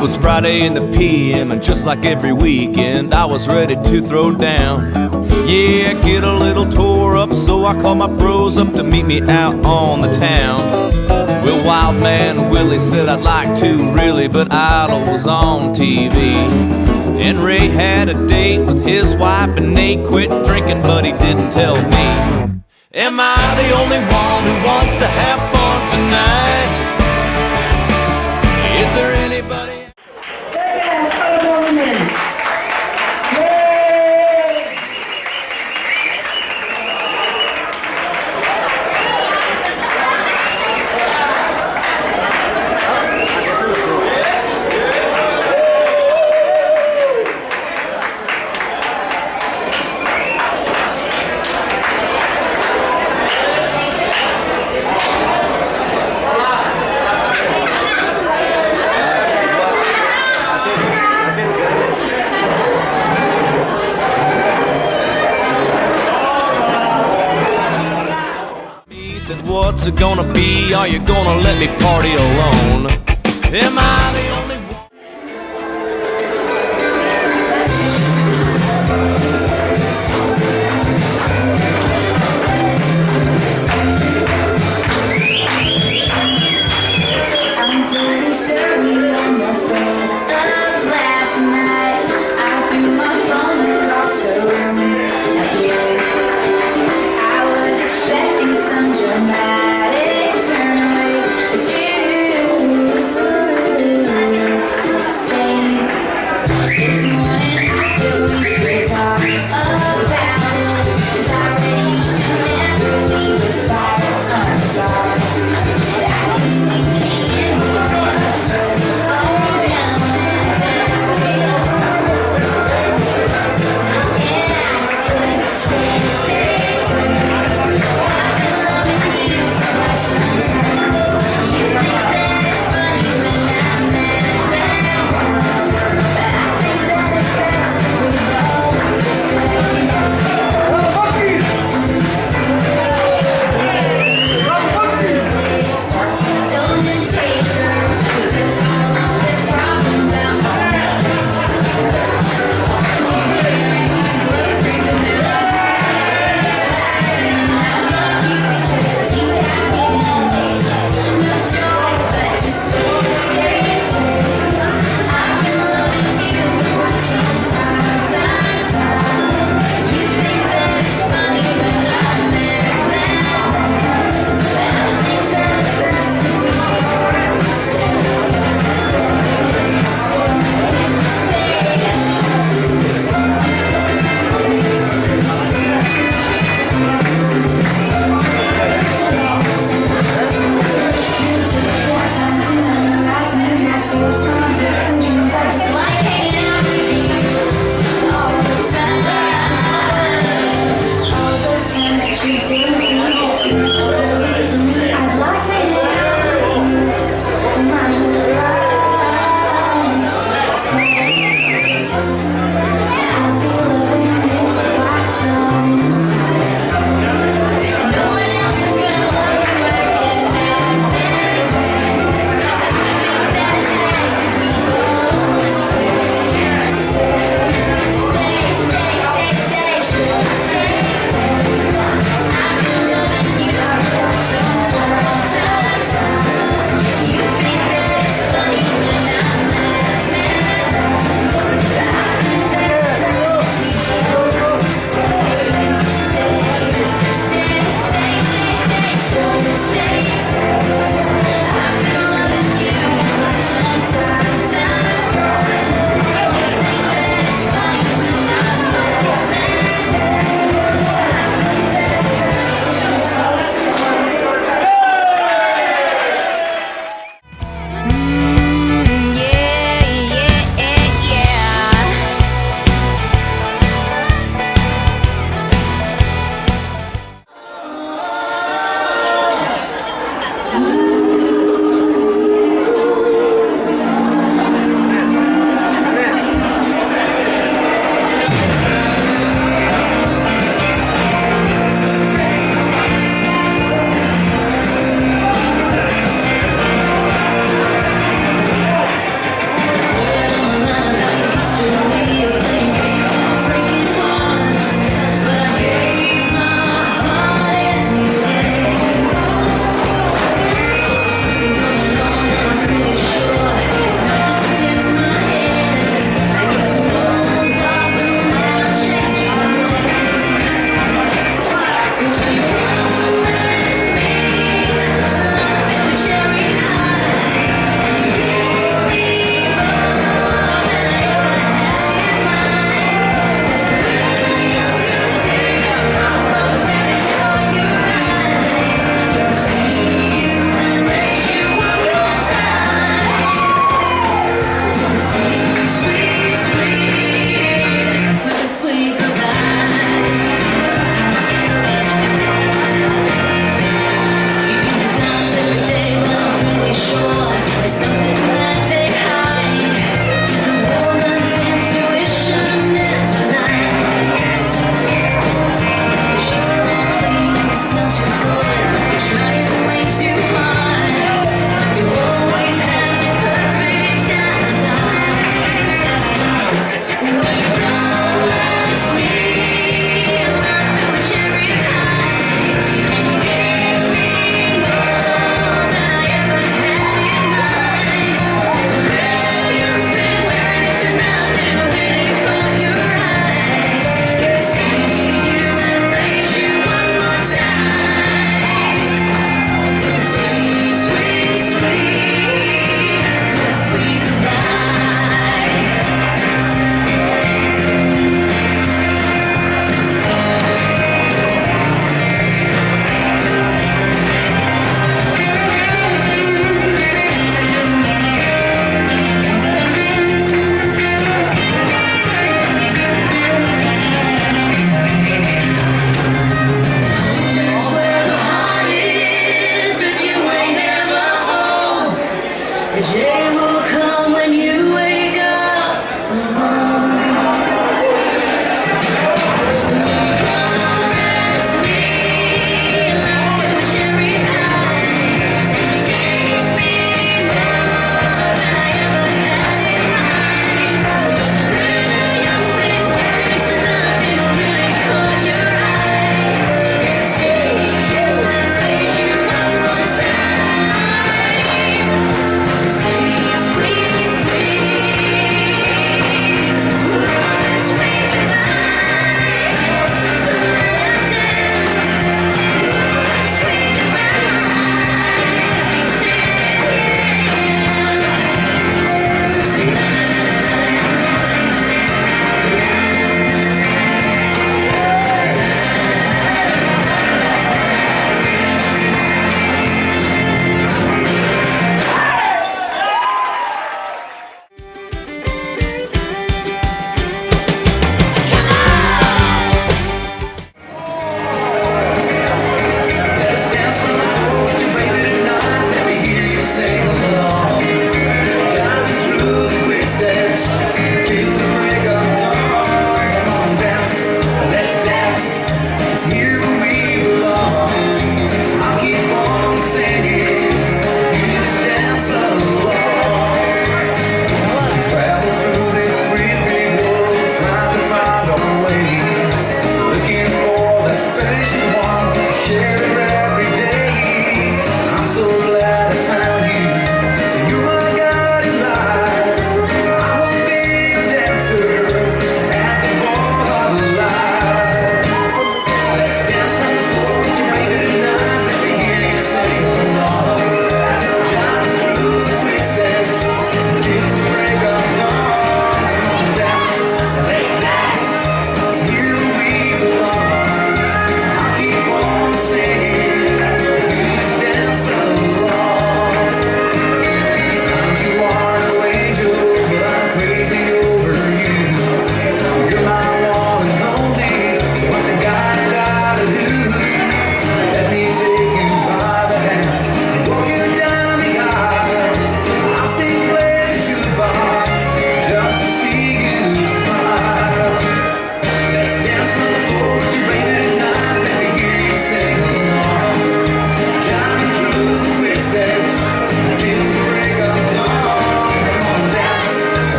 It was Friday in the PM, and just like every weekend, I was ready to throw down. Yeah, get a little tore up, so I called my bros up to meet me out on the town. Well, Wild Man Willie said I'd like to really, but Idol was on TV. And Ray had a date with his wife, and Nate quit drinking, but he didn't tell me. Am I the only one who wants to have fun tonight? Is there anybody? What's it gonna be? Are you gonna let me party alone? Am I the only one? I'm pretty sure we almost broke up last night. I threw my phone across the room at you. I was expecting some dramatic turn away, but you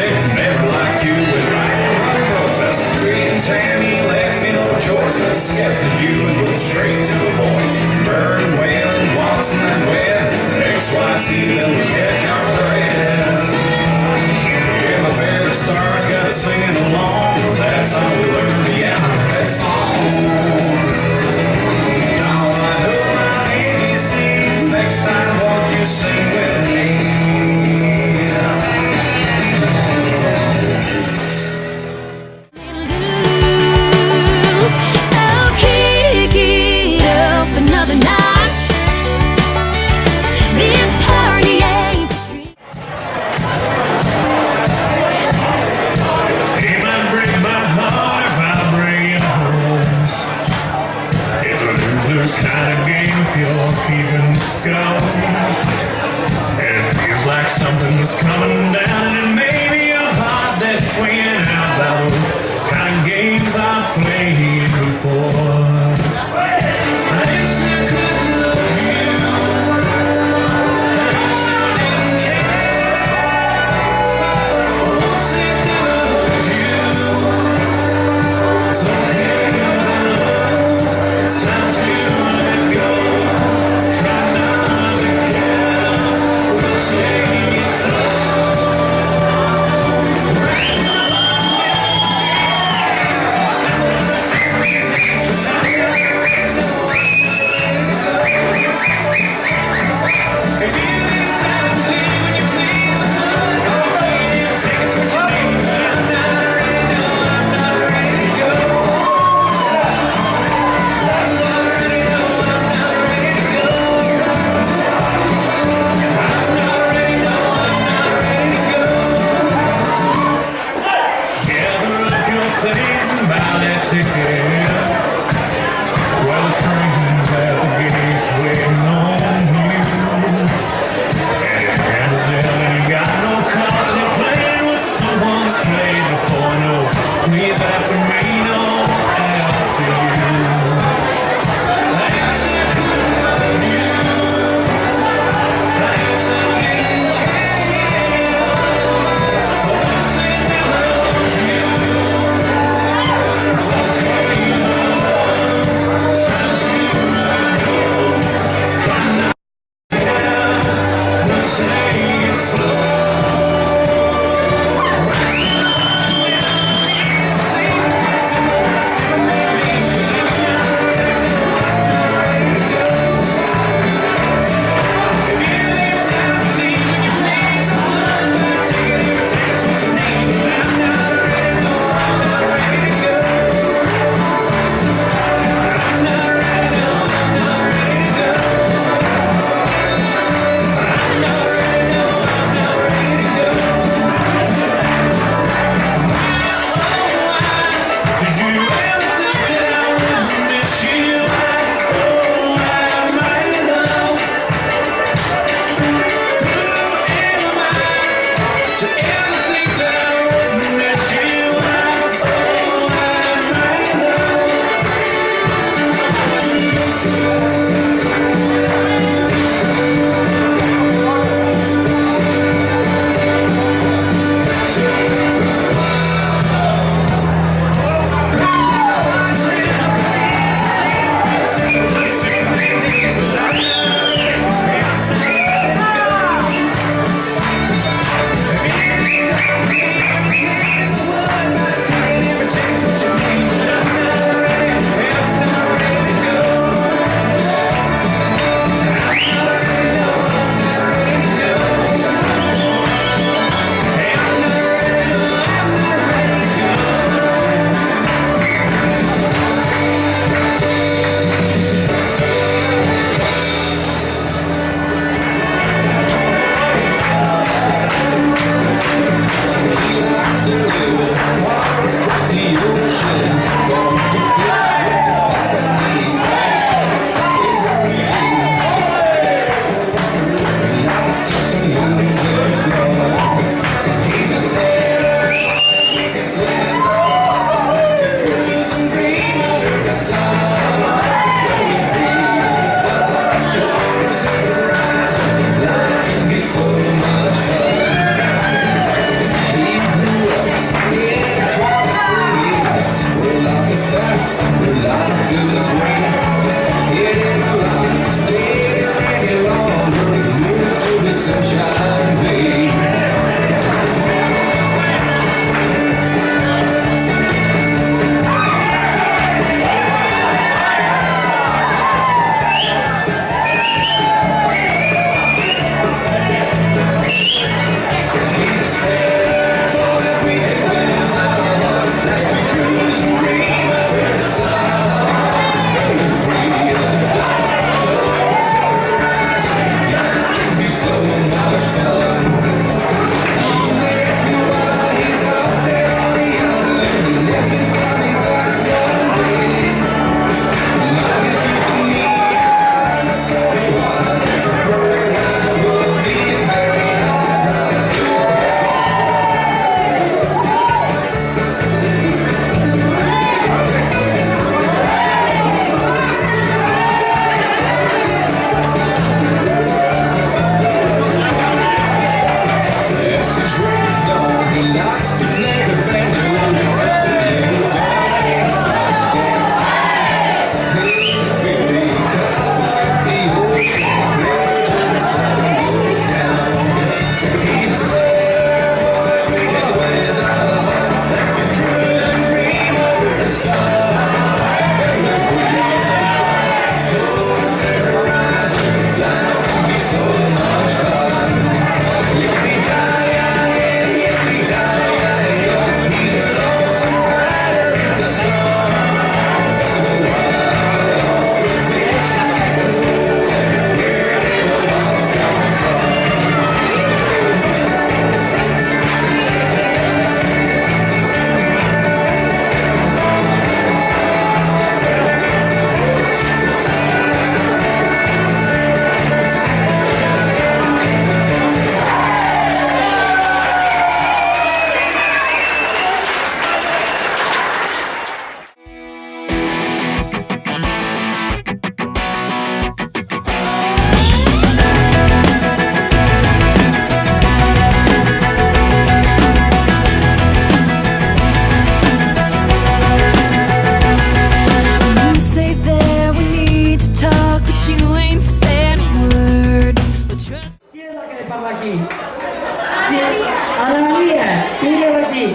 chick never liked you with riding hot bus. That's the street and Tammy left me no choice but to skip you and go straight to the boys. Burn, Whalen, Watson, and Webb. Ex-wife, see them catch our breath. Yeah, my favorite stars got us singing along. That's how we learn the alphabet song. Now I know my ABCs. Next time, won't you sing with me? So kick it up another notch. This party ain't for street. It might break my heart if I bring it home. It's a lose-lose kind of game if you're keeping score. And it feels like something's coming down, and it may be a heart that's swinging out by those kind of games I've played before. I used to couldn't love you. I used to didn't care. Once it loved you. So here love, it's time to let go. Try not to care. We'll take it slow. Gather up your things and buy that ticket. Well, the train's at the gates waiting on you. And your hands down and you got no cards and you're playing with someone's played before. No, please after me, no, after you. I used to couldn't love you. I used to didn't care. Once it loved you. It's okay.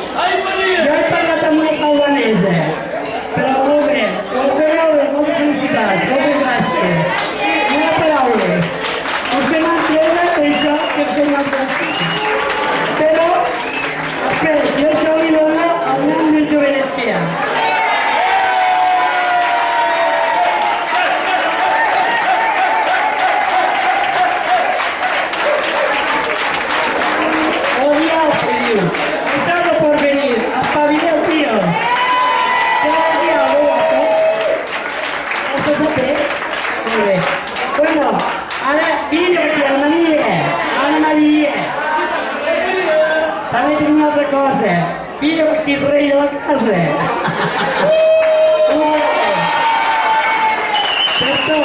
Io ho parlato molto albanese, però vabbè, molte felicità, molte grazie. Una parola, non si mantiene, penso che si mantiene. Però, aspetta, io sono a un anno di giovinezza. Estamos por venir, espabileu, tío. Cada día ¿Esto se hace? Muy bien. Bueno, ahora vídeo aquí, Anna Maria. También tengo otra cosa. Vídeo aquí, rey de la casa. Perfecto.